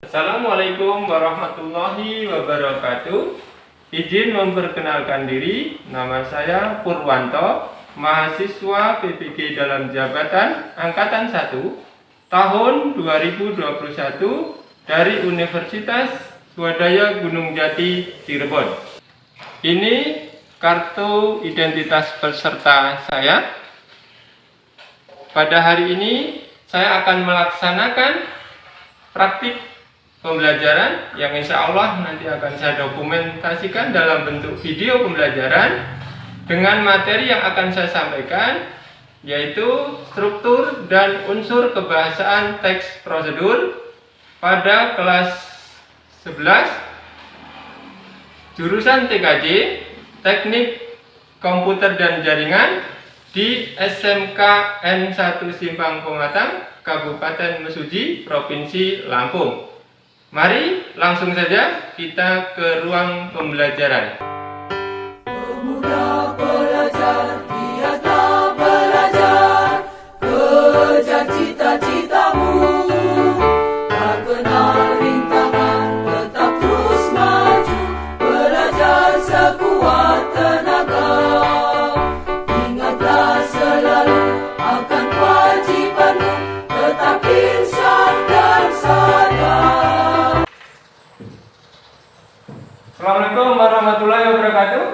Assalamualaikum warahmatullahi wabarakatuh. Izin memperkenalkan diri, nama saya Purwanto, mahasiswa PPG dalam jabatan Angkatan 1 tahun 2021 dari Universitas Swadaya Gunung Jati, Cirebon. Ini kartu identitas peserta saya. Pada hari ini saya akan melaksanakan praktik pembelajaran yang insya Allah nanti akan saya dokumentasikan dalam bentuk video pembelajaran dengan materi yang akan saya sampaikan, yaitu struktur dan unsur kebahasaan teks prosedur pada kelas 11 jurusan TKJ Teknik Komputer dan Jaringan di SMK N1 Simpang Pematang, Kabupaten Mesuji, Provinsi Lampung. Mari langsung saja kita ke ruang pembelajaran. Pemuda pelajar, giatlah belajar, kejar cita-citamu. Tak kenal rintangan, tetap terus maju, belajar sekuat tenaga. Ingatlah selalu akan kewajibanmu, tetap insaf dan sadar. Assalamualaikum warahmatullahi wabarakatuh.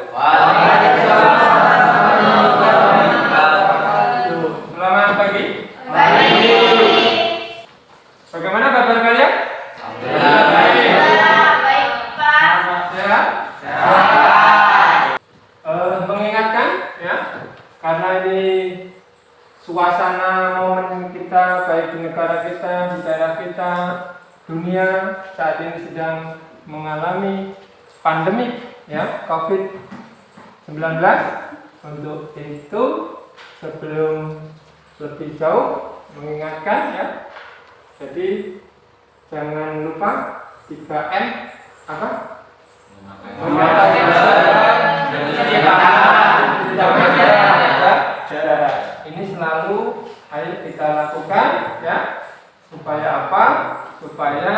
Selamat pagi. Bagaimana kabar kalian? Baik, Pak. Sehat? Mengingatkan ya, karena ini suasana momen kita, baik di negara kita, di daerah kita, dunia saat ini sedang mengalami pandemi ya, COVID-19. Untuk itu sebelum lebih jauh mengingatkan ya, jadi jangan lupa 3M apa? Ini selalu ayo kita lakukan ya, supaya apa? Supaya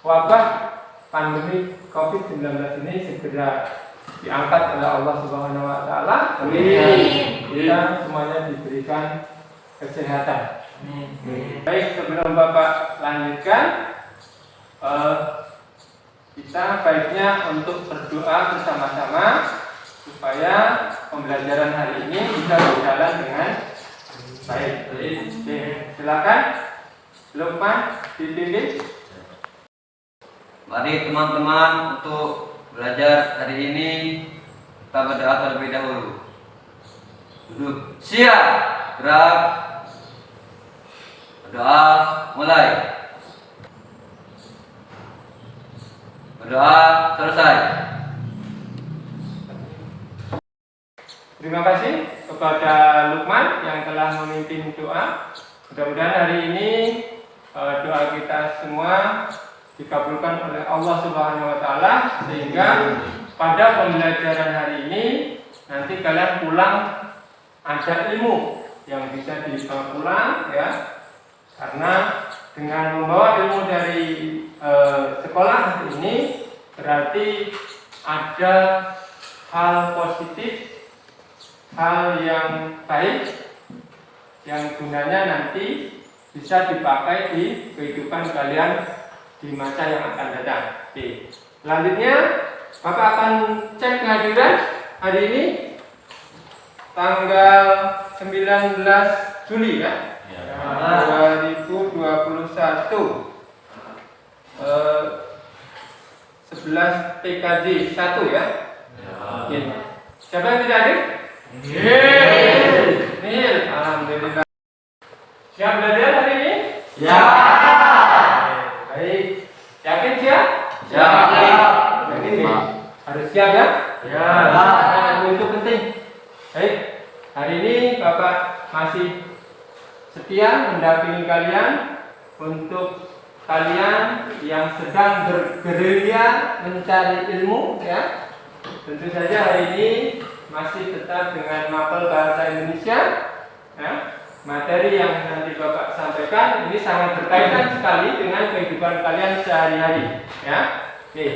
wabah pandemi COVID-19 ini segera diangkat oleh Allah Subhanahu wa taala. Kita semuanya diberikan kesehatan. Baik, sebelum Bapak lanjutkan, kita baiknya untuk berdoa bersama-sama supaya pembelajaran hari ini bisa berjalan dengan baik. Silakan Lukman dipimpin. Mari teman-teman untuk belajar hari ini kita berdoa terlebih dahulu. Duduk, siap, gerak, berdoa, mulai. Berdoa selesai. Terima kasih kepada Lukman yang telah memimpin doa. Mudah-mudahan hari ini doa kita semua dikabulkan oleh Allah Subhanahu wa taala, sehingga pada pembelajaran hari ini nanti kalian pulang ada ilmu yang bisa dibawa pulang ya. Karena dengan membawa ilmu dari sekolah ini berarti ada hal positif, hal yang baik yang gunanya nanti bisa dipakai di kehidupan kalian di masa yang akan datang. Oke. Selanjutnya Bapak akan cek kehadiran hari ini tanggal 19 Juli ya, 2021. 11 TKJ 1 ya. Oke. Siapa yang tidak hadir? Nil. Alhamdulillah. Siap belajar hari ini? Ya. Baik. Yakin siap? Siap. Yakin nih? Harus siap ya? Ya. Nah, itu penting. Baik. Hari ini Bapak masih setia mendampingi kalian untuk kalian yang sedang bergerilya mencari ilmu ya. Tentu saja hari ini masih tetap dengan mapel bahasa Indonesia ya. materi yang nanti Bapak sampaikan ini sangat berkaitan sekali dengan kehidupan kalian sehari-hari. Ya, oke.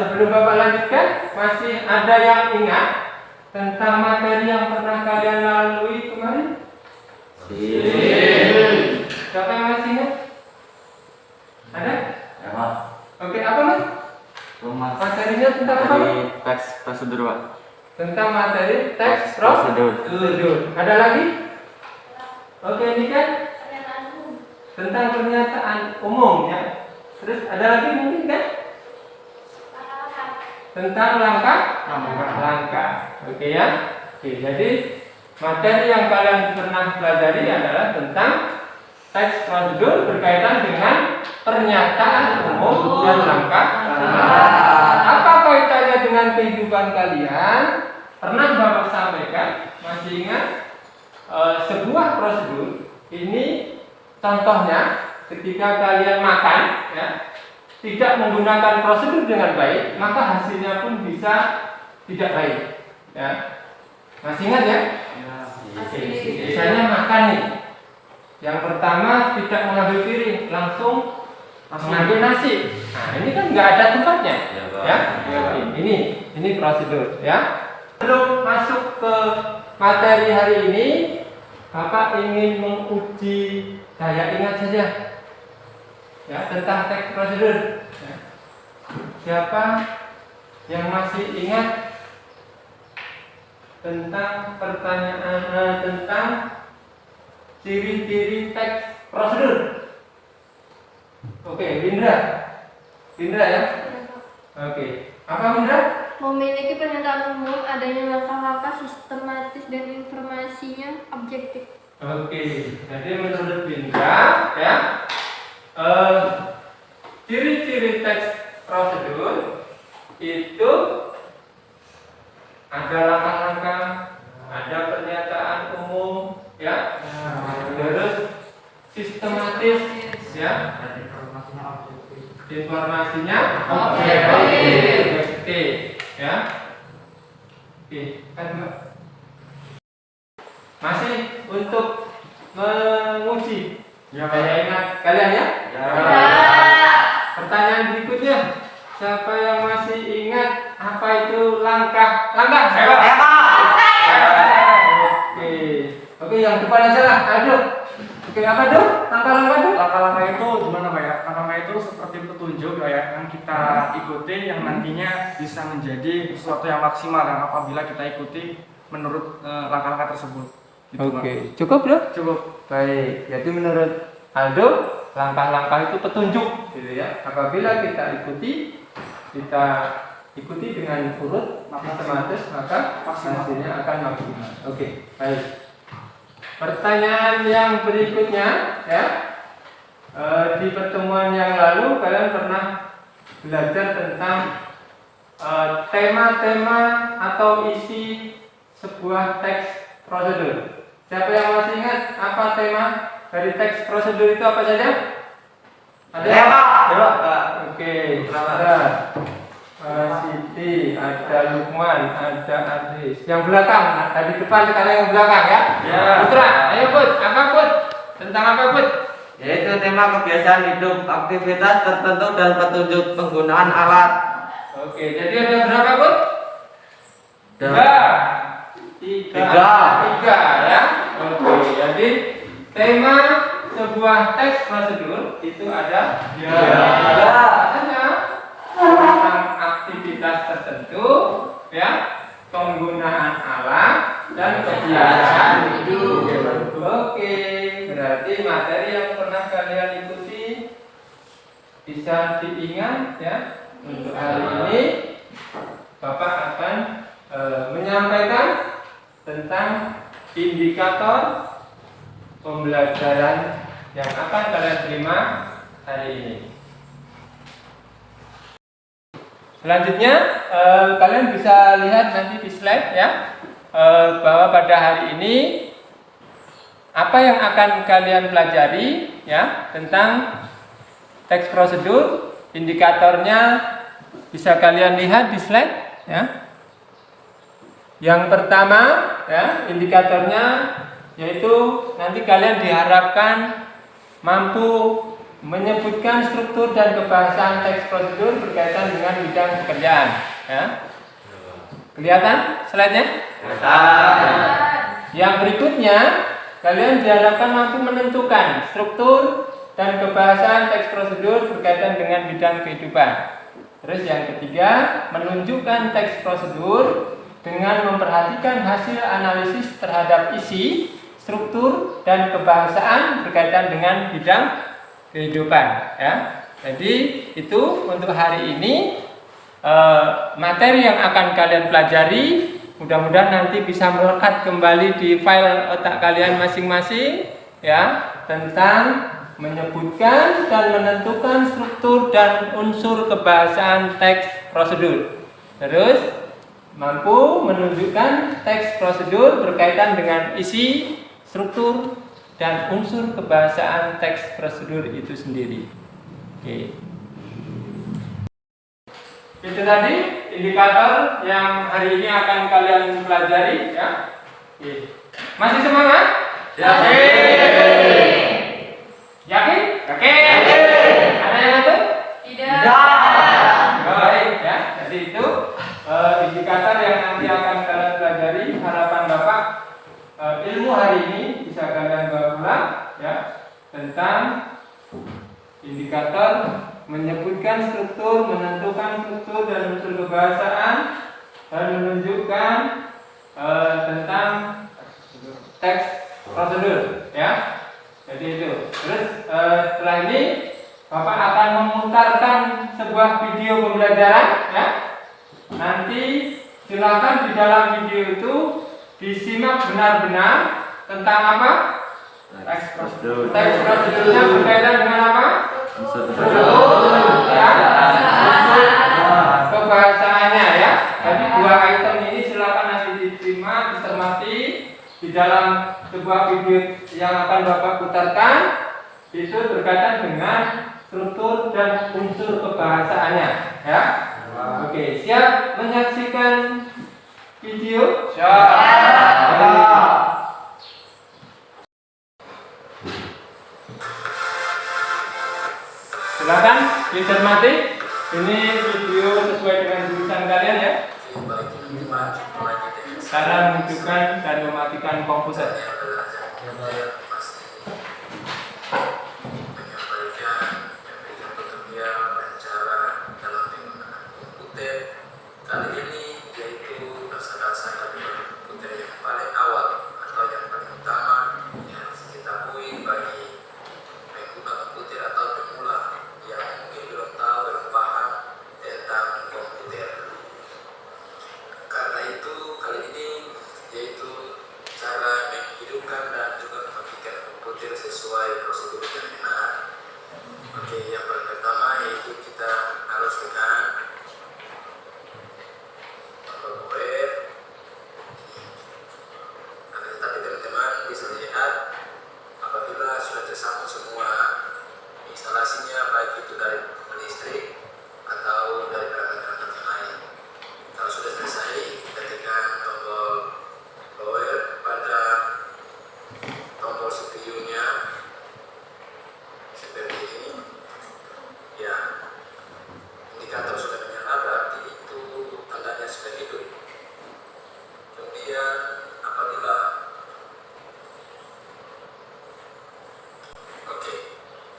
Sebelum Bapak lanjutkan, masih ada yang ingat tentang materi yang pernah kalian lalui kemarin? Siapa yang masih ingat? Ada? Ya, Pak. Oke, apa Mas? Materinya tentang apa? Teks prosedur, Pak. Tentang materi teks Prosedur. prosedur. Ada lagi? Oke, ini kan tentang pernyataan umum ya. Terus ada lagi mungkin kan? Tentang langkah. Oke ya. Oke, jadi materi yang kalian pernah pelajari adalah tentang teks prosedur berkaitan dengan pernyataan umum dan langkah. Apa kaitannya dengan kehidupan kalian? Pernah Bapak sampaikan, masih ingat? Sebuah prosedur ini contohnya ketika kalian makan ya, tidak menggunakan prosedur dengan baik, maka hasilnya pun bisa tidak baik ya. Masih ingat ya? Misalnya makan nih, yang pertama tidak mengambil piring, langsung mengambil nasi. Nah ini kan nggak ada tempatnya ya. Ini prosedur ya. Sebelum masuk ke materi hari ini, Bapak ingin menguji daya ingat saja ya tentang teks prosedur. Ya. Siapa yang masih ingat tentang pertanyaan tentang ciri-ciri teks prosedur? Oke, Lindra ya. Oke, apa Lindra? Memiliki pernyataan umum, adanya langkah-langkah sistematis dan informasinya objektif. Oke, jadi menurut Lindra ya, ciri-ciri teks prosedur itu ada langkah-langkah, ada pernyataan umum ya, terus sistematis ya, informasinya objektif ya. Oke, masih untuk menguji daya ingat kalian ya. Pertanyaan berikutnya, siapa yang masih ingat apa itu langkah? Oke, yang depan aja lah. Aduh. Oke, apa tuh? Langkah-langkah tuh? Langkah-langkah itu gimana Pak ya? Langkah-langkah itu seperti petunjuk ya, yang kita ikuti yang nantinya bisa menjadi sesuatu yang maksimal yang apabila kita ikuti menurut langkah-langkah tersebut. Gitu, Oke, cukup ya? Cukup. Baik, jadi menurut Aldo, langkah-langkah itu petunjuk gitu ya. Apabila kita ikuti dengan urut sistematis, maka hasilnya akan maksimal. Oke, baik. Pertanyaan yang berikutnya ya, di pertemuan yang lalu kalian pernah belajar tentang tema-tema atau isi sebuah teks prosedur. Siapa yang masih ingat apa tema dari teks prosedur itu apa saja? Ada? Dewa. Oke, ada Siti, ada Lukman, ada Adris. Yang belakang, tadi depan kalian yang belakang ya? Ya. Putra, ayo Put, apa Put? Tentang apa Put? Yaitu tema kebiasaan hidup, aktivitas tertentu dan petunjuk penggunaan alat. Oke, jadi ada berapa Put? Tiga ya. Oke, jadi tema sebuah teks prosedur itu ada biasanya tentang aktivitas tertentu ya, penggunaan alat dan kebiasaan hidup. Oke, berarti materi yang pernah kalian ikuti bisa diingat ya. Untuk hari ini Bapak akan menyampaikan tentang indikator pembelajaran yang akan kalian terima hari ini. Selanjutnya kalian bisa lihat nanti di slide ya, bahwa pada hari ini apa yang akan kalian pelajari ya tentang teks prosedur. Indikatornya bisa kalian lihat di slide ya. Yang pertama ya, indikatornya yaitu nanti kalian diharapkan mampu menyebutkan struktur dan kebahasaan teks prosedur berkaitan dengan bidang pekerjaan. Ya. Kelihatan slide-nya? Yang berikutnya, kalian diharapkan mampu menentukan struktur dan kebahasaan teks prosedur berkaitan dengan bidang kehidupan. Terus yang ketiga, menunjukkan teks prosedur dengan memperhatikan hasil analisis terhadap isi, struktur, dan kebahasaan berkaitan dengan bidang kehidupan. Ya. Jadi itu untuk hari ini materi yang akan kalian pelajari. Mudah-mudahan nanti bisa melekat kembali di file otak kalian masing-masing, ya, tentang menyebutkan dan menentukan struktur dan unsur kebahasaan teks prosedur. Terus mampu menunjukkan teks prosedur berkaitan dengan isi, struktur, dan unsur kebahasaan teks prosedur itu sendiri. Oke. Itu tadi indikator yang hari ini akan kalian pelajari, ya. Oke. Masih semangat? Yakin? Yakin? Oke. Ada yang ngatur? Tidak. Baik, ya. Jadi itu indikator yang nanti akan kalian pelajari. Harapan Bapak ilmu hari ini bisa kalian bawa pulang, ya, tentang indikator menyebutkan struktur, menentukan struktur dan unsur kebahasaan, dan menunjukkan tentang teks prosedur, ya. Jadi itu. Terus setelah ini Bapak akan memutarkan sebuah video pembelajaran, ya. Nanti silakan di dalam video itu disimak benar-benar tentang apa? Teks prosedur. Teks prosedurnya berkaitan dengan apa? Kebahasaannya, ya. Jadi dua item ini silakan nanti diterima, dicermati di dalam sebuah video yang akan Bapak putarkan. Itu berkaitan dengan struktur dan unsur kebahasaannya, ya. Oke, siap menyaksikan video? Siap. Silakan dicermati. Ini video sesuai dengan jurusan kalian, ya. Cara menunjukkan dan mematikan komputer. Kali ini yaitu dasar-dasar dari komputer yang paling awal atau yang paling utama yang harus diketahui bagi pengguna komputer atau pemula yang mungkin belum tahu, belum paham tentang komputer. Karena itu kali ini yaitu cara menghidupkan dan juga mematikan komputer sesuai prosedur yang benar. Oke, yang paling pertama yaitu kita harus dengan web. Tetapi teman-teman bisa lihat apabila sudah tersambung semua instalasinya, baik itu dari listrik atau dari perangkat yang lain. Kalau sudah selesai, kita tekan tombol power pada tombol CPU-nya seperti ini. Ya, indikator sudah menyala, berarti itu tandanya sudah hidup. Kemudian apabila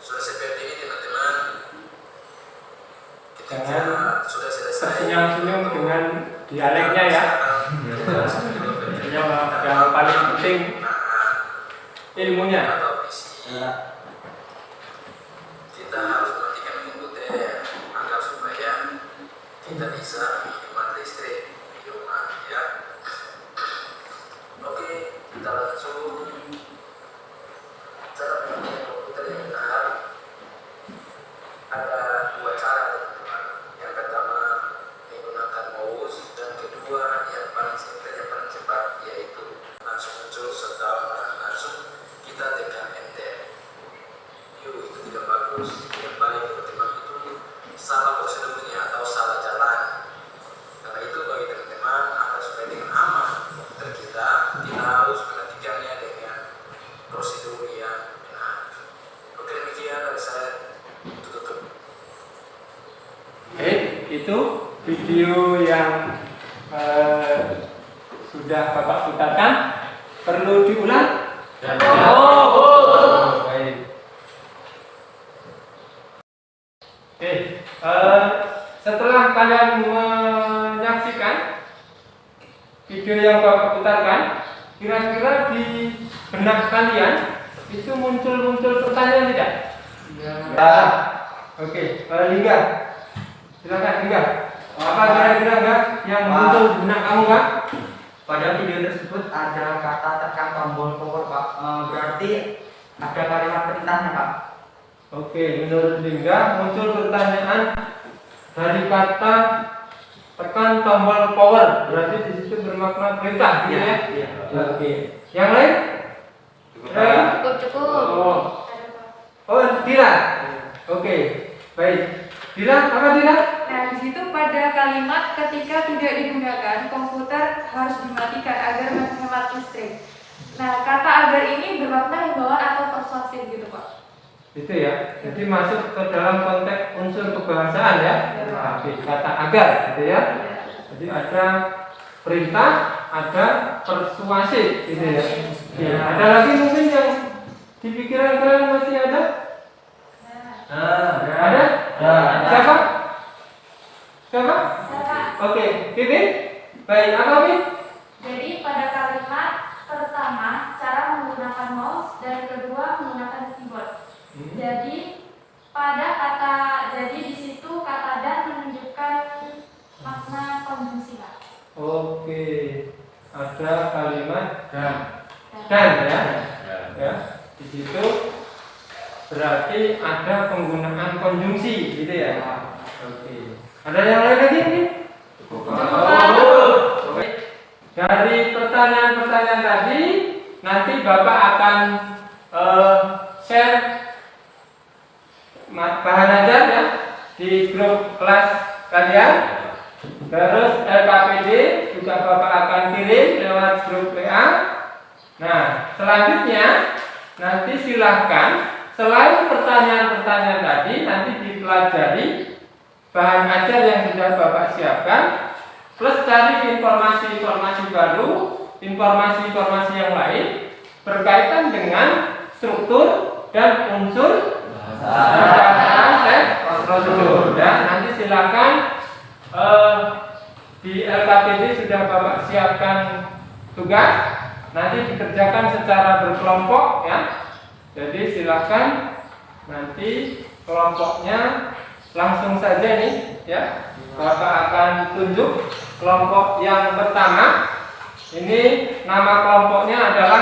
sudah seperti ini teman-teman, ketika sudah selesai Tersenyum-senyum dengan dialeknya, ya. Yang paling penting ilmunya. atau PC, kita harus mematikan komputer agar supaya kita bisa menghemat listrik di rumah, ya. Oke, kita langsung cara mematikan komputer yang benar. Ada dua cara, teman-teman. Yang pertama menggunakan mouse, dan kedua yang paling simpel, yang paling cepat, yaitu langsung muncul shutdown dan langsung kita tekan itu video yang sudah Bapak putarkan. Perlu diulang? Oh, baik. Oke, setelah kalian menyaksikan video yang Bapak putarkan, kira-kira di benak kalian itu muncul pertanyaan tidak? Ya. Oke, Lingga, silakan Lingga. Apa kira-kira enggak yang muncul di benak kamu Kak? Pada video tersebut ada kata tekan tombol power Pak. Berarti ada kalimat perintahnya Pak. Oke, menurut Lingga muncul pertanyaan dari kata tekan tombol power. Berarti di situ bermakna perintah, gitu ya? Iya. Oke. Yang lain? Cukup. Oh, Dila. Oke, baik. Dila, apa Dila? Nah, di situ pada kalimat ketika tidak digunakan, komputer harus dimatikan agar menghemat listrik. Nah, kata agar ini bermakna himbauan atau persuasif gitu, Pak. Itu ya. Jadi masuk ke dalam konteks unsur kebahasaan ya. Oke, kata agar gitu ya. Jadi ada perintah, ada persuasif gitu ya. Oke, ada lagi mungkin yang di pikiran kalian masih ada? Ada? Siapa? Siapa? Oke, Pipin? Baik, apa Pipin? Jadi pada kalimat pertama cara menggunakan mouse dan kedua menggunakan keyboard. Jadi di situ kata dan menunjukkan makna konjungsi Pak. Oke, ada kalimat dan ya. Ya, di situ berarti ada penggunaan konjungsi gitu ya. Oke. Ada yang lain lagi nih? Dari pertanyaan-pertanyaan tadi nanti Bapak akan share bahan ajar ya di grup kelas kalian. Terus LKPD juga Bapak akan kirim lewat grup WA. Nah, selanjutnya nanti silahkan selain pertanyaan-pertanyaan tadi nanti dipelajari bahan ajar yang sudah Bapak siapkan, plus cari informasi-informasi baru, informasi-informasi yang lain berkaitan dengan struktur dan unsur prosedur. Dan nanti silakan di LKPD sudah Bapak siapkan tugas, nanti dikerjakan secara berkelompok ya. Jadi silakan nanti kelompoknya langsung saja nih ya. Bapak akan tunjuk kelompok yang pertama. Ini nama kelompoknya adalah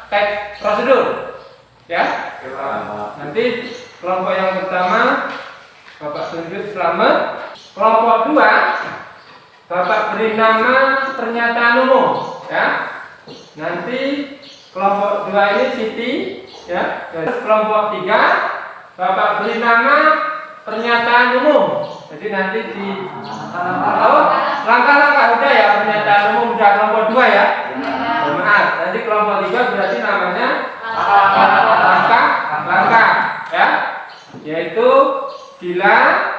teks prosedur ya. Nanti kelompok yang pertama Bapak tunjuk Slamet. Kelompok 2 Bapak beri nama pernyataan umum ya. Nanti kelompok 2 ini Siti ya. Terus kelompok 3 Bapak beri nama pernyataan umum. Jadi nanti di langkah-langkah udah ya, pernyataan umum udah kelompok 2 ya. Maaf, nanti kelompok 3 berarti namanya langkah ya. Yaitu Dila.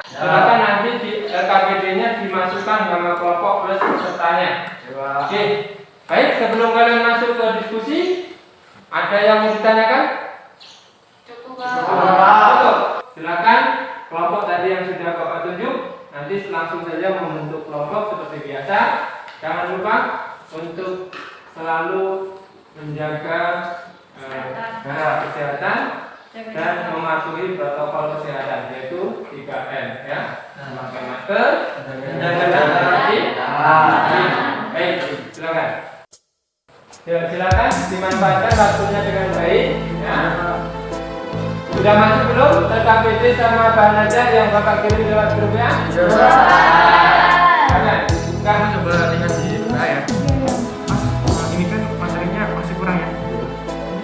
Silakan nanti di LKPD-nya dimasukkan nama kelompok plus pesertanya. Oke. Baik, sebelum kalian masuk ke diskusi, ada yang mau ditanyakan? Cukup. Silakan kelompok tadi yang sudah Bapak tunjuk, nanti langsung saja membentuk kelompok seperti biasa. Jangan lupa untuk selalu menjaga jarak kesehatan dan mematuhi protokol kesehatan, yaitu 3M ya. Memakai masker, menjaga jarak. Baik, silakan. Ya, silakan dimanfaatkan waktunya dengan baik ya. Sudah masuk belum LKPD sama bahan ajar yang Bapak kirim lewat grup ya? Sudah. Kan Coba lihat di WA ya. Mas, ini kan materinya masih kurang ya.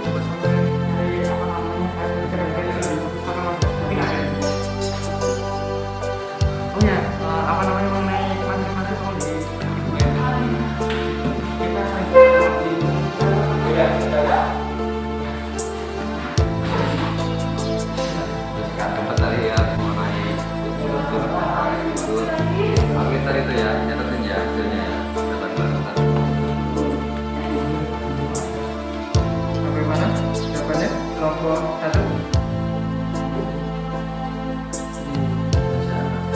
Coba sampai dari apa namanya? Mungkin ada. Oh ya, apa namanya mengenai materi-materi kalau di kita ya, sudah. Tempat tadi ya mengenai unsur komputer itu ya, catatin ya hasilnya ya. Dapat bareng. Sampai mana? Jawabannya kelompok 1.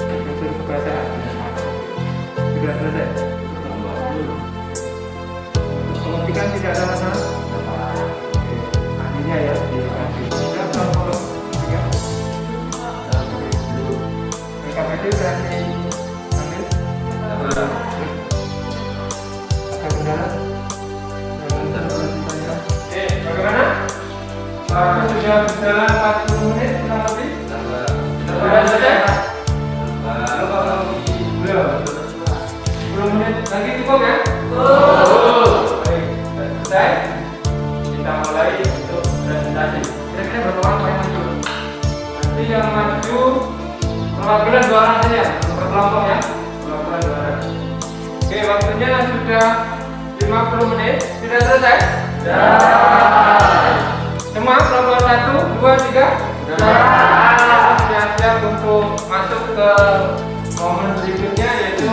Unsur kebahasaan. Sudah selesai. Kelompok 3 tidak ada masalah. Artinya ya dikasih. Sudah kelompok 3. PKPD berarti ambil. Akan berjalan. Oke, bagaimana? Waktu sudah berjalan 40 menit kurang lebih. Sudah selesai? Belum. 10 menit lagi cukup ya? Baik, sudah selesai. Kita mulai untuk presentasi. Kira-kira berapa orang yang maju? Nanti yang maju perwakilan 2 orang saja, per kelompok ya. Perwakilan 2 orang. Oke, waktunya sudah 50 menit. Sudah selesai? Semua kelompok 1, 2, 3? Siap-siap untuk masuk ke momen berikutnya, yaitu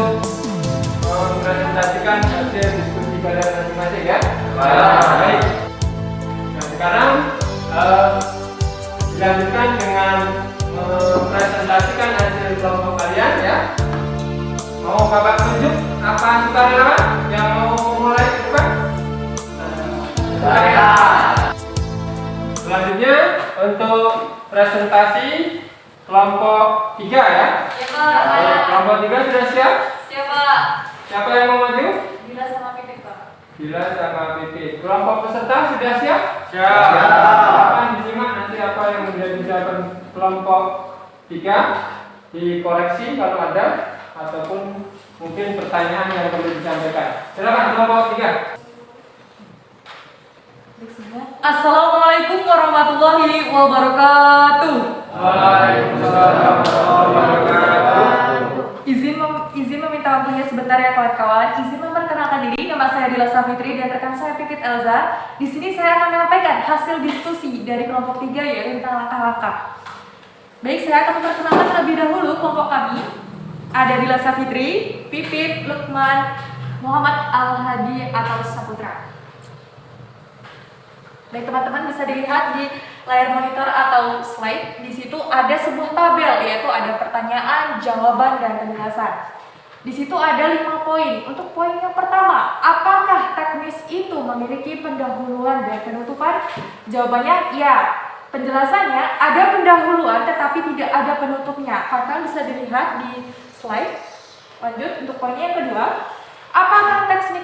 mempresentasikan hasil diskusi kalian masing-masing ya. Baik. Nah sekarang dilanjutkan dengan mempresentasikan hasil kelompok kalian ya. Mau Bapak tunjuk apa sukarelawan yang mau mulai ke depan? Selanjutnya untuk presentasi kelompok 3 ya. Ya Pak. Baik, kelompok 3 sudah siap? Siap Pak. Siapa yang mau maju? Bila sama Pipit Pak. Bila sama Pipit. Kelompok peserta sudah siap? Siap. Silakan disimak nanti apa yang menjadi jawaban kelompok 3, dikoreksi kalau ada, ataupun mungkin pertanyaan yang perlu disampaikan. Silakan kelompok 3. Assalamualaikum warahmatullahi wabarakatuh. Waalaikumsalam warahmatullahi wabarakatuh. Izin meminta waktunya sebentar ya kawan-kawan. Izin memperkenalkan diri, nama saya Dila Safitri dan rekan saya Pipit Elza. Di sini saya akan menyampaikan hasil diskusi dari kelompok 3 yaitu tentang langkah-langkah. Baik, saya akan memperkenalkan terlebih dahulu kelompok kami. Ada Dila Safitri, Pipit, Lukman, Muhammad Al-Hadi atau Saputra. Baik teman-teman, bisa dilihat di layar monitor atau slide. Di situ ada sebuah tabel, yaitu ada pertanyaan, jawaban, dan penjelasan. Di situ ada 5 poin. Untuk poin yang pertama, apakah teknis itu memiliki pendahuluan dan penutupan? Jawabannya ya. Penjelasannya ada pendahuluan tetapi tidak ada penutupnya. Kalian bisa dilihat di slide. Lanjut untuk poin yang kedua, apakah teks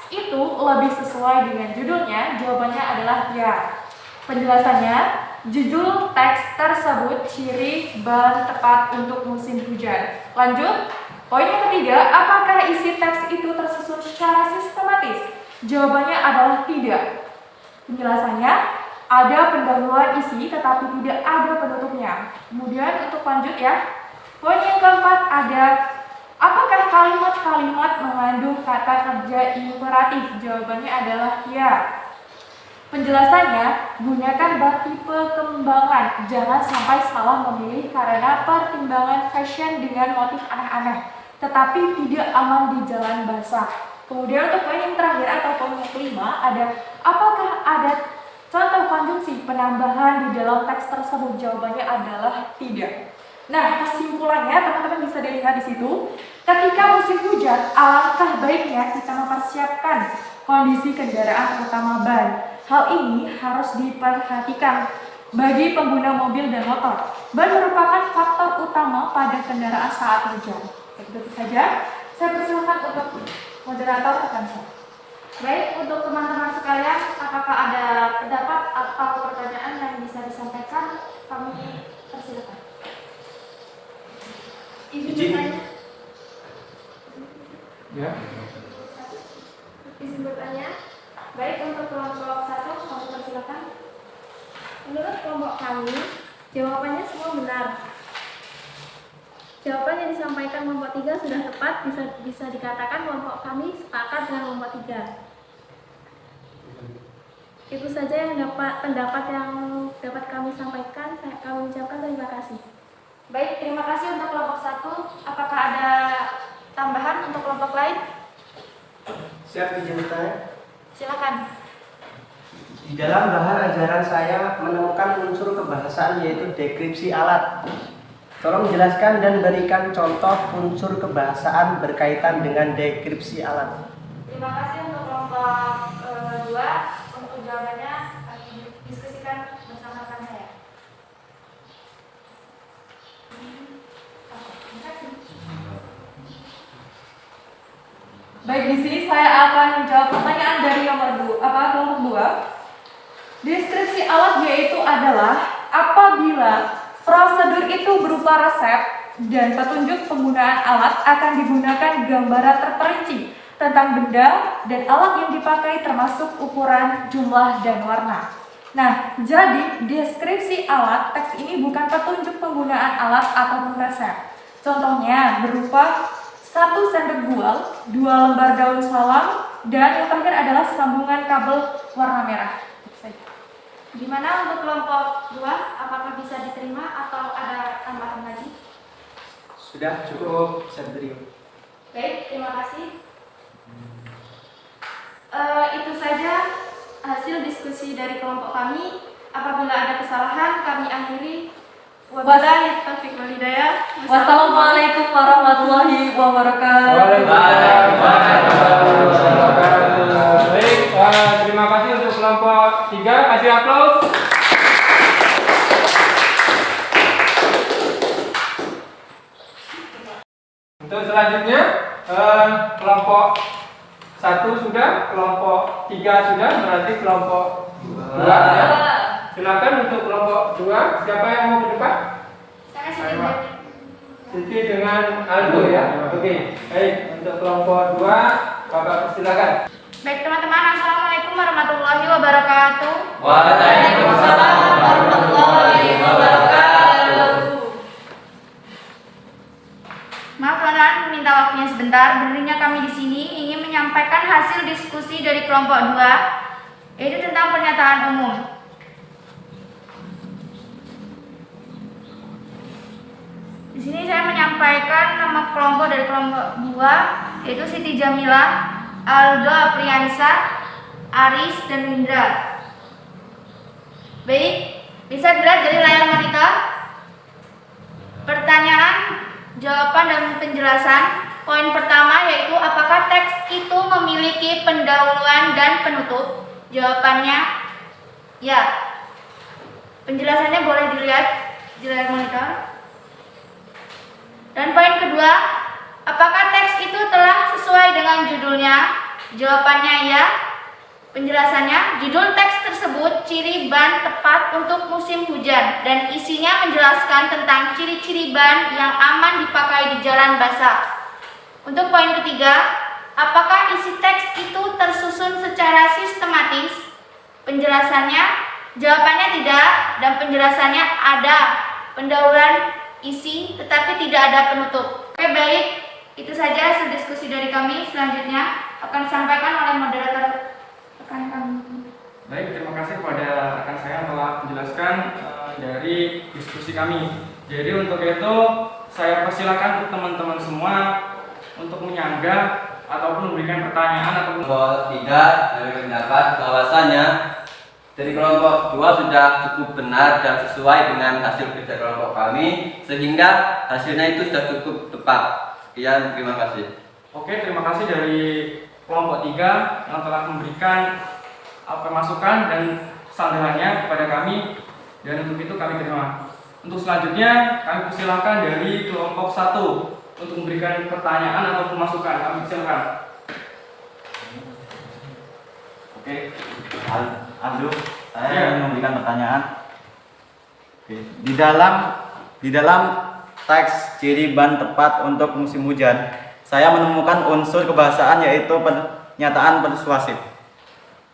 itu lebih sesuai dengan judulnya? Jawabannya adalah ya. Penjelasannya, judul teks tersebut ciri ban tepat untuk musim hujan. Lanjut, poin yang ketiga, apakah isi teks itu tersusun secara sistematis? Jawabannya adalah tidak. Penjelasannya, ada pendahuluan isi tetapi tidak ada penutupnya. Kemudian untuk lanjut ya, poin yang keempat ada, apakah kalimat-kalimat mengandung kata kerja imperatif? Jawabannya adalah ya. Penjelasannya, gunakan bati perkembangan. Jangan sampai salah memilih karena pertimbangan fashion dengan motif aneh-aneh, tetapi tidak aman di jalan basah. Kemudian untuk poin yang terakhir atau poin yang kelima ada, apakah ada contoh konjungsi penambahan di dalam teks tersebut? Jawabannya adalah tidak. Nah, kesimpulannya teman-teman bisa dilihat di situ. Ketika musim hujan, alangkah baiknya kita mempersiapkan kondisi kendaraan terutama ban. Hal ini harus diperhatikan bagi pengguna mobil dan motor. Ban merupakan faktor utama pada kendaraan saat hujan. Itu saja. Saya persilakan untuk moderator rekan saya. Baik, untuk teman-teman sekalian, apakah ada pendapat atau pertanyaan yang bisa disampaikan? Kami persilakan. Izin bertanya. Ya. Izin bertanya. Baik, untuk kelompok 1, kami persilakan. Menurut kelompok kami, jawabannya semua benar. Jawaban yang disampaikan kelompok 3 sudah tepat, bisa dikatakan kelompok kami sepakat dengan kelompok 3. Itu saja yang pendapat yang dapat kami sampaikan. Kami ucapkan terima kasih. Baik, terima kasih untuk kelompok 1. Apakah ada Siap izin bertanya? Silakan. Di dalam bahan ajaran saya menemukan unsur kebahasaan yaitu deskripsi alat. Tolong jelaskan dan berikan contoh unsur kebahasaan berkaitan dengan deskripsi alat. Terima kasih untuk kelompok 2. Untuk jawabannya kami diskusikan bersama rekan saya. Baik, di sini saya akan menjawab pertanyaan dari kelompok 2. Deskripsi alat yaitu adalah apabila prosedur itu berupa resep dan petunjuk penggunaan alat akan digunakan gambaran terperinci tentang benda dan alat yang dipakai termasuk ukuran, jumlah, dan warna. Nah, jadi deskripsi alat teks ini bukan petunjuk penggunaan alat ataupun resep. Contohnya berupa 1 sendok gual, 2 lembar daun salam, dan yang terakhir adalah sambungan kabel warna merah. Gimana untuk kelompok 2? Apakah bisa diterima atau ada tambahan lagi? Sudah cukup, bisa diterima. Baik, terima kasih. Itu saja hasil diskusi dari kelompok kami. Apabila ada kesalahan, kami akhiri. Wabillahi taufiq wal hidayah. Wassalamualaikum warahmatullahi wabarakatuh. Baik, terima kasih untuk kelompok 3. Kasih aplaus. Untuk selanjutnya, kelompok 1 sudah, kelompok 3 sudah, berarti kelompok 2 ya. Silakan untuk kelompok 2, siapa yang mau ke depan? Saya Siti dengan Aldo ya. Oke, baik, untuk kelompok 2, Bapak silakan. Baik teman-teman, assalamualaikum warahmatullahi wabarakatuh. Waalaikumsalam warahmatullahi wabarakatuh. Maaf teman-teman, minta waktunya sebentar. Berdirinya kami di sini ingin menyampaikan hasil diskusi dari kelompok 2, yaitu tentang pernyataan umum. Di sini saya menyampaikan nama kelompok dari kelompok 2, yaitu Siti Jamila, Aldo Apriansa, Aris, dan Indra. Baik, bisa dilihat dari layar monitor. Pertanyaan, jawaban, dan penjelasan. Poin pertama yaitu apakah teks itu memiliki pendahuluan dan penutup? Jawabannya ya. Penjelasannya boleh dilihat di layar monitor. Dan poin kedua, apakah teks itu telah sesuai dengan judulnya? Jawabannya ya. Penjelasannya, judul teks tersebut ciri ban tepat untuk musim hujan dan isinya menjelaskan tentang ciri-ciri ban yang aman dipakai di jalan basah. Untuk poin ketiga, apakah isi teks itu tersusun secara sistematis? Penjelasannya, jawabannya tidak, dan penjelasannya ada pendahuluan isi tetapi tidak ada penutup. Oke, baik, itu saja hasil diskusi dari kami. Selanjutnya akan disampaikan oleh moderator rekan kami. Baik, terima kasih kepada rekan saya telah menjelaskan dari diskusi kami. Jadi untuk itu saya persilakan untuk teman-teman semua untuk menyanggah ataupun memberikan pertanyaan ataupun Kelompok 3 dari pendapat bahwasanya dari kelompok 2 sudah cukup benar dan sesuai dengan hasil kerja kelompok kami, sehingga hasilnya itu sudah cukup tepat. Sekian, terima kasih. Oke, terima kasih dari kelompok 3 yang telah memberikan masukan dan sandarannya kepada kami, dan untuk itu kami terima. Untuk selanjutnya kami persilakan dari kelompok 1 untuk memberikan pertanyaan ataupun masukan. Kami persilakan. Oke, Aldo, saya ingin memberikan pertanyaan. Oke. Di dalam teks ciri ban tepat untuk musim hujan, saya menemukan unsur kebahasaan yaitu pernyataan persuasif.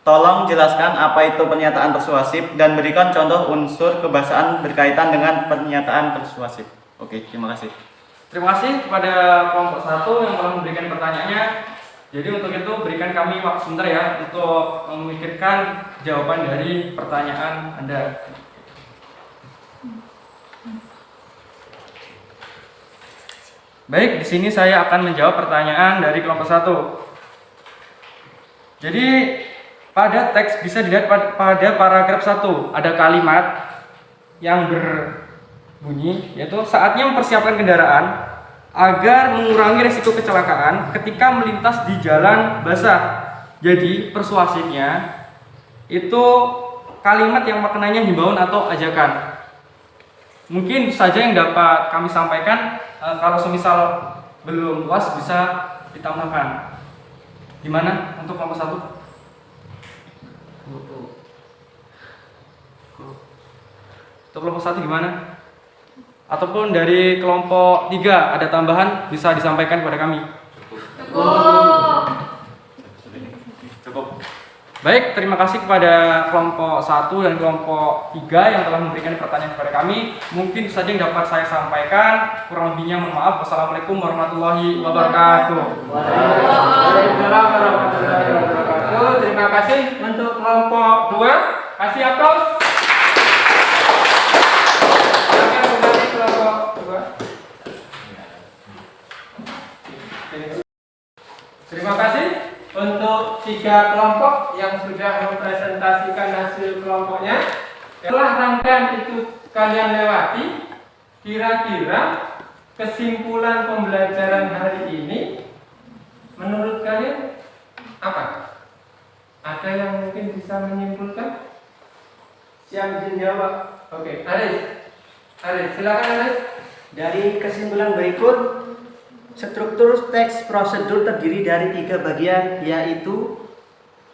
Tolong jelaskan apa itu pernyataan persuasif dan berikan contoh unsur kebahasaan berkaitan dengan pernyataan persuasif. Oke, terima kasih. Terima kasih kepada kelompok 1 yang telah memberikan pertanyaannya. Jadi untuk itu berikan kami waktu sebentar ya untuk memikirkan jawaban dari pertanyaan Anda. Baik, di sini saya akan menjawab pertanyaan dari kelompok 1. Jadi pada teks bisa dilihat pada paragraf 1 ada kalimat yang berbunyi yaitu saatnya mempersiapkan kendaraan agar mengurangi risiko kecelakaan ketika melintas di jalan basah. Jadi persuasifnya itu kalimat yang maknanya himbauan atau ajakan. Mungkin saja yang dapat kami sampaikan. Kalau semisal belum puas bisa ditambahkan. Gimana untuk kelompok 1? Untuk kelompok 1 gimana? Ataupun dari kelompok 3 ada tambahan bisa disampaikan kepada kami. Cukup. Baik, terima kasih kepada kelompok 1 dan kelompok 3 yang telah memberikan pertanyaan kepada kami. Mungkin saja yang dapat saya sampaikan, kurang lebihnya mohon maaf. Wassalamualaikum warahmatullahi wabarakatuh. Waalaikumsalam warahmatullahi wabarakatuh. Terima kasih untuk kelompok 2. Kasih aplaus. Silakan kembali kelompok 2. Terima kasih untuk 3 kelompok yang sudah mempresentasikan hasil kelompoknya. Setelah rangkaian itu kalian lewati, kira-kira kesimpulan pembelajaran hari ini menurut kalian apa? Ada yang mungkin bisa menyimpulkan? Siap izin jawab. Oke, Aris, silakan Aris. Dari kesimpulan berikut, struktur teks prosedur terdiri dari 3 bagian, yaitu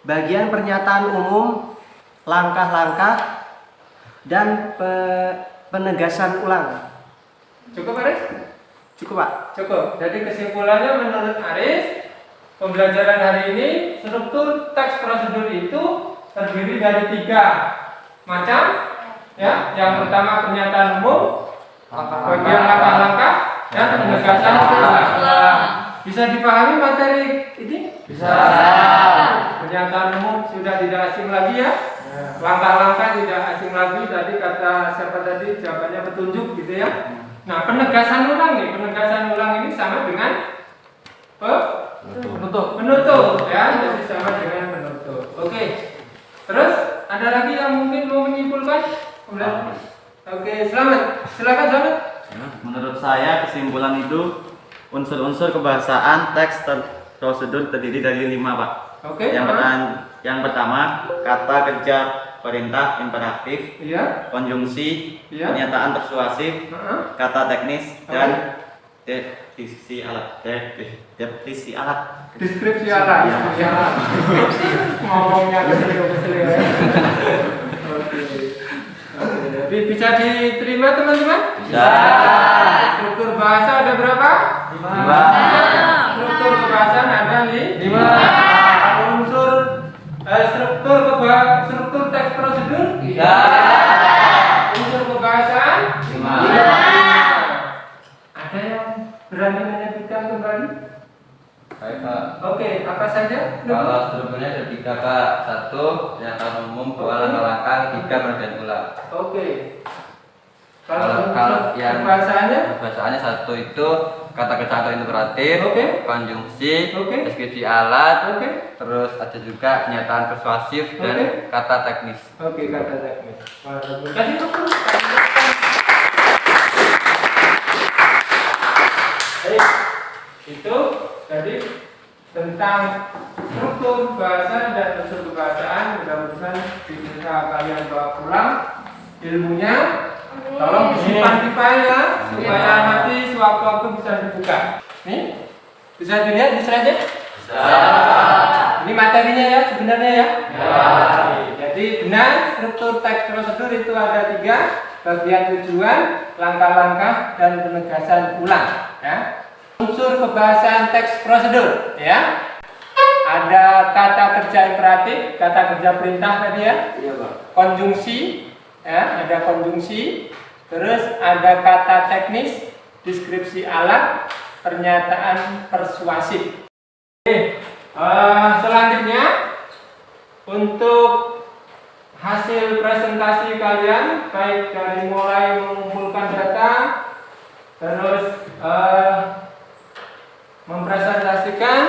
bagian pernyataan umum, langkah-langkah, dan penegasan ulang. Cukup Aris? Cukup, Pak. Cukup. Jadi kesimpulannya menurut Aris, pembelajaran hari ini struktur teks prosedur itu terdiri dari 3 macam. Ya, yang pertama pernyataan umum, bagian langkah-langkah, dan penegasan ulang. Bisa dipahami materi ini? Bisa. Pernyataan umum sudah tidak asing lagi ya. Langkah-langkah tidak asing lagi. Tadi kata siapa tadi? Jawabannya petunjuk gitu ya. Nah, penegasan ulang nih. Penegasan ulang ini sama dengan penutup ya. Jadi sama dengan penutup. Oke. Terus ada lagi yang mungkin mau menyimpulkan? Oke, Selamat. Silakan Selamat. Menurut saya kesimpulan itu unsur-unsur kebahasaan teks prosedur terdiri dari 5, Pak. Oke. Yang pertama kata kerja perintah imperatif, Iya. konjungsi, Iya. pernyataan persuasif, kata teknis, dan deskripsi alat. Deskripsi alat. Deskripsi alat. Iya. Ngomongnya kesel ya. Oke. Bisa diterima teman-teman? Bisa. Struktur bahasa ada berapa? 5. Struktur kebahasaan ada 5. Unsur struktur teks prosedur? 3. Unsur kebahasaan? 5. Ada yang berani menyebutkan kembali? Baik, Pak. Oke, apa saja? Kalau strukturnya ada 3, Pak. 1 pernyataan umum, 2 langkah-langkah, 3 penegasan ulang. Oke. Kalau yang bahasaannya? bahasaannya 1 itu kata kerja atau imperatif, Oke. konjungsi, Oke. deskripsi alat, Oke. terus ada juga pernyataan persuasif dan Oke. kata teknis. Oke, kata teknis. Kasih tepuk. Baik. Itu tadi tentang struktur bahasa dan unsur kebahasaan. Mudah-mudahan bisa kalian bawa pulang ilmunya. Tolong disimpan di file ya, supaya nanti sewaktu-waktu bisa dibuka. Nih, bisa dilihat di slide-nya? Bisa. Ini materinya ya sebenarnya ya. Ya. Jadi benar struktur teks prosedur itu ada 3, bagian tujuan, langkah-langkah, dan penegasan ulang. Ya. Unsur kebahasaan teks prosedur, ya. Ada kata kerja imperatif, kata kerja perintah tadi ya. Iya, Pak. Konjungsi, ya, ada konjungsi. Terus ada kata teknis, deskripsi alat, pernyataan persuasif. Oke, selanjutnya untuk hasil presentasi kalian, baik dari mulai mengumpulkan data, terus mempresentasikan,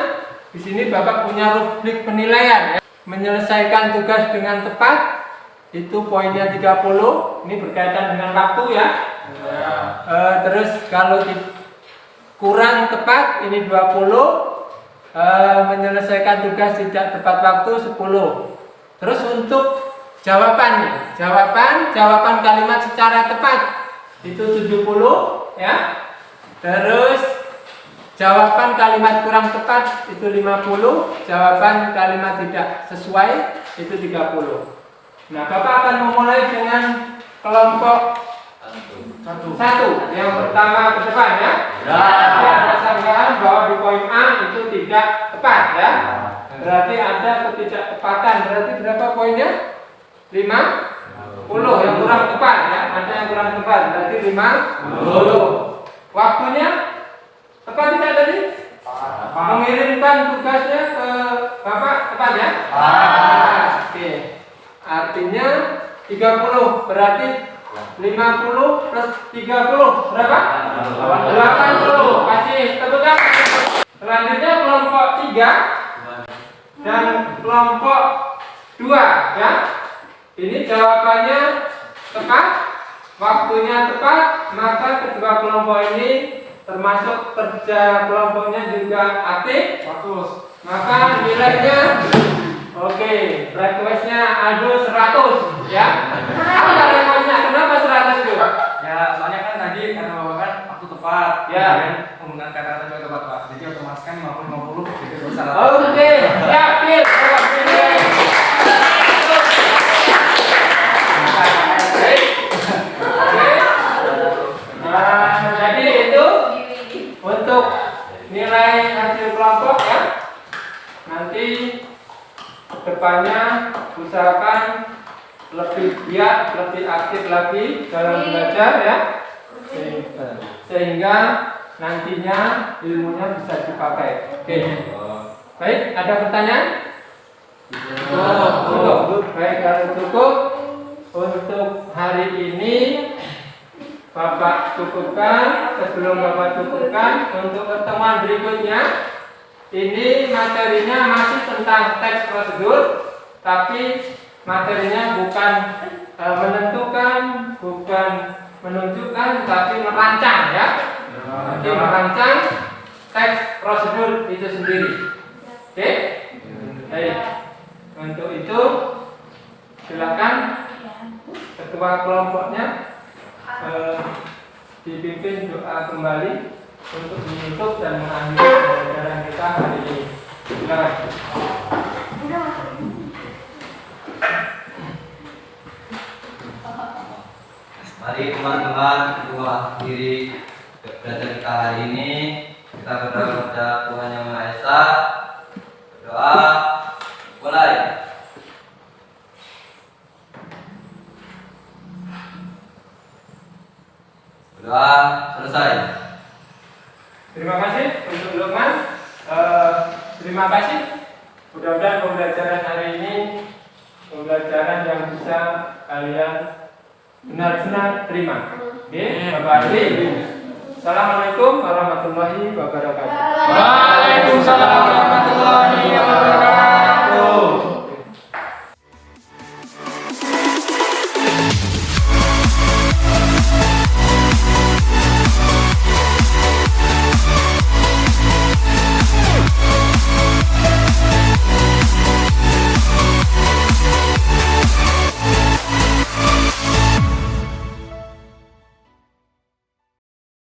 di sini Bapak punya rubrik penilaian ya. Menyelesaikan tugas dengan tepat itu poinnya 30. Ini berkaitan dengan waktu ya. Terus kalau kurang tepat ini 20. Menyelesaikan tugas tidak tepat waktu 10. Terus untuk jawabannya, jawaban kalimat secara tepat itu 70 ya. Terus jawaban kalimat kurang tepat itu 50, jawaban kalimat tidak sesuai itu 30. Nah, Bapak akan memulai dengan kelompok satu. Yang pertama ke depan ya. Berarti ada sanggahan bahwa di poin A itu tidak tepat ya. Berarti ada ketidaktepatan. Berarti berapa poinnya? 50 yang kurang tepat ya. Ada yang kurang tepat. Berarti 50. Waktunya tepat tidak tadi? Mengirimkan tugasnya ke Bapak tepat ya? Oke. Artinya 30 berarti 50 plus 30 berapa? 80. Kasih tepuk tangan. Selanjutnya kelompok 3 dan kelompok 2 ya. Ini jawabannya tepat, waktunya tepat, maka kedua kelompok ini termasuk kerja kelompoknya juga aktif. Bagus. Maka nilainya oke, requestnya adu 100 ya. Apa requestnya? Kenapa 100 itu? Ya, soalnya kan tadi karena Bapak kan waktu tepat, Ya. kemudian penggunaan kata-kata juga tepat, Pak. Jadi otomatis kan 50-50 jadi besar. Oke, yakin. Jadi itu untuk nilai hasil kelompok ya. Nanti depannya usahakan lebih giat, lebih aktif lagi dalam belajar ya, sehingga nantinya ilmunya bisa dipakai. Oke. Baik, ada pertanyaan? Cukup. Baik, kalau cukup untuk hari ini Bapak cukupkan. Sebelum Bapak cukupkan, untuk pertemuan berikutnya ini materinya masih tentang teks prosedur, tapi materinya bukan menentukan, bukan menunjukkan, tapi merancang ya. Jadi merancang teks prosedur itu sendiri. Oke? Baik. Untuk itu silakan ketua kelompoknya dipimpin doa kembali untuk menutup dan mengakhiri pembelajaran kita hari ini. Silakan. Mari teman-teman kita mengakhiri belajar kita hari ini. Kita berdoa kepada Tuhan Yang Maha Esa. Berdoa mulai. Berdoa selesai. Terima kasih untuk Lukman. Terima kasih. Mudah-mudahan pembelajaran hari ini pembelajaran yang bisa kalian benar-benar terima. Oke, Bapak Ali. Assalamualaikum warahmatullahi wabarakatuh. Waalaikumsalam.